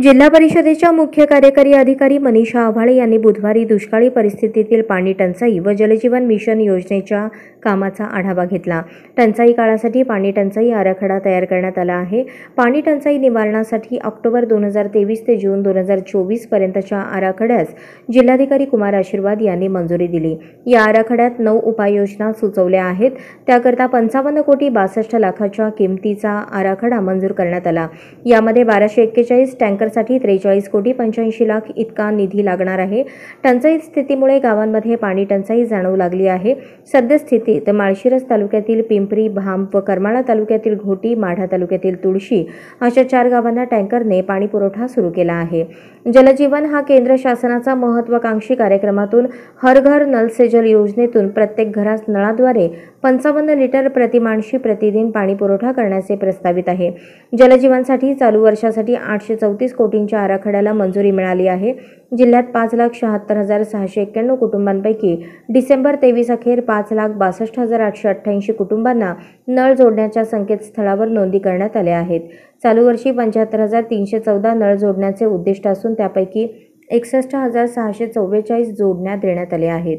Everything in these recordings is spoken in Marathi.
जिल्हा परिषदेच्या मुख्य कार्यकारी अधिकारी मनीषा आव्हाळे यांनी बुधवारी दुष्काळी परिस्थितीतील पाणी टंचाई व जलजीवन मिशन योजनेच्या कामाचा आढावा घेतला। टंचाई काळासाठी पाणी टंचाई आराखडा तयार करण्यात आला आहे। पाणी टंचाई निवारणासाठी ऑक्टोबर 2023 ते जून 2024 पर्यंतच्या आराखड्यास जिल्हाधिकारी कुमार आशीर्वाद यांनी मंजुरी दिली। या आराखड्यात 9 उपाययोजना सुचवल्या आहेत। त्याकरता 55 कोटी 62 लाखाच्या किमतीचा आराखडा मंजूर करण्यात आला। यामध्ये 1241 टँकरसाठी 43 कोटी 85 लाख इतका निधी लागणार आहे। टंचाई स्थितीमुळे गावांमध्ये पाणी टंचाई जाणवू लागली आहे। सद्यस्थितीत माळशिरस तालुक्यातील पिंपरी, भाम व करमाळा तालुक्यातील घोटी, माढा तालुक्यातील तुळशी अशा 4 गावांना टँकरने पाणी पुरवठा सुरू केला आहे। जलजीवन हा केंद्र शासनाचा महत्त्वाकांक्षी कार्यक्रमातून हर घर नल से जल योजनेतून प्रत्येक घरास नळाद्वारे 55 लिटर प्रतिमानशी प्रतिदिन पाणी पुरवठा करण्याचे प्रस्तावित आहे। जलजीवनसाठी चालू वर्षासाठी 834 कोटींच्या आराखड्याला मंजुरी मिळाली आहे। जिल्ह्यात 5,76,691 कुटुंबांपैकी डिसेंबर 23 अखेर 5,62,888 कुटुंबांना नळ जोडण्याच्या संकेतस्थळावर नोंदी करण्यात आल्या आहेत। चालू वर्षी 75,314 नळ जोडण्याचे उद्दिष्ट असून त्यापैकी 61,644 जोडण्यात देण्यात आले आहेत।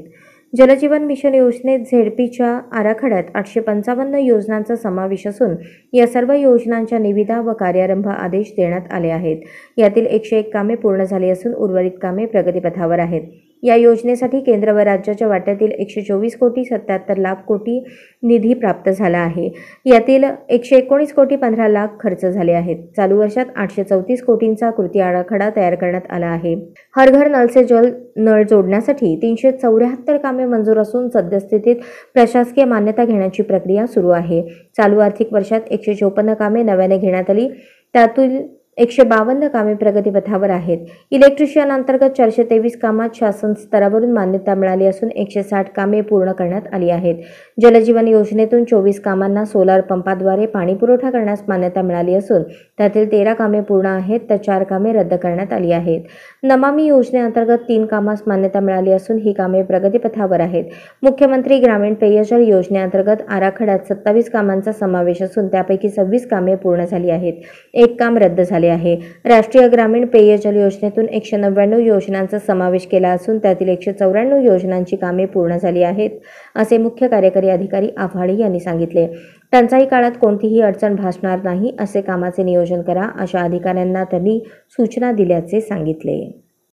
जलजीवन मिशन योजनेत झेडपीच्या आराखड्यात 855 योजनांचा समावेश असून या सर्व योजनांच्या निविदा व कार्यारंभ आदेश देण्यात आले आहेत। यातील 101 कामे पूर्ण झाली असून उर्वरित कामे प्रगतीपथावर आहेत। या योजनेसाठी केंद्र व राज्याच्या वाट्यातील 124 कोटी 77 लाख कोटी निधी प्राप्त झाला आहे। यातील 119 कोटी 15 लाख खर्च झाले आहेत। चालू वर्षात 834 कोटींचा कृती आराखडा तयार करण्यात आला आहे। हर घर नल से जल नळ जोडण्यासाठी 374 कामे मंजूर असून सद्यस्थितीत प्रशासकीय मान्यता घेण्याची प्रक्रिया सुरू आहे। चालू आर्थिक वर्षात 154 कामे नव्याने घेण्यात आली, त्यातील 152 कामे प्रगतीपथावर आहेत। इलेक्ट्रिशियन अंतर्गत 423 कामात शासन स्तरावरून मान्यता मिळाली असून 160 कामे पूर्ण करण्यात आली आहेत। जलजीवन योजनेतून 24 कामांना सोलार पंपाद्वारे पाणी पुरवठा करण्यास मान्यता मिळाली असून त्यातील 13 कामे पूर्ण आहेत तर 4 कामे रद्द करण्यात आली आहेत। नमामि योजनेअंतर्गत 3 कामास मान्यता मिळाली असून ही कामे प्रगतीपथावर आहेत। मुख्यमंत्री ग्रामीण पेयजल योजनेअंतर्गत आराखड्यात 27 कामांचा समावेश असून त्यापैकी 26 कामे पूर्ण झाली आहेत। 1 काम रद्द झाले आहे। राष्ट्रीय ग्रामीण पेयजल योजनेतून 199 योजनांचा समावेश केला असून त्यातील 194 योजनांची कामे पूर्ण झाली आहेत, असे मुख्य कार्यकारी अधिकारी आव्हाळे यांनी सांगितले। टंचाई काळात कोणतीही अडचण भासणार नाही असे कामाचे नियोजन करा, अशा अधिकाऱ्यांना त्यांनी सूचना दिल्याचे सांगितले।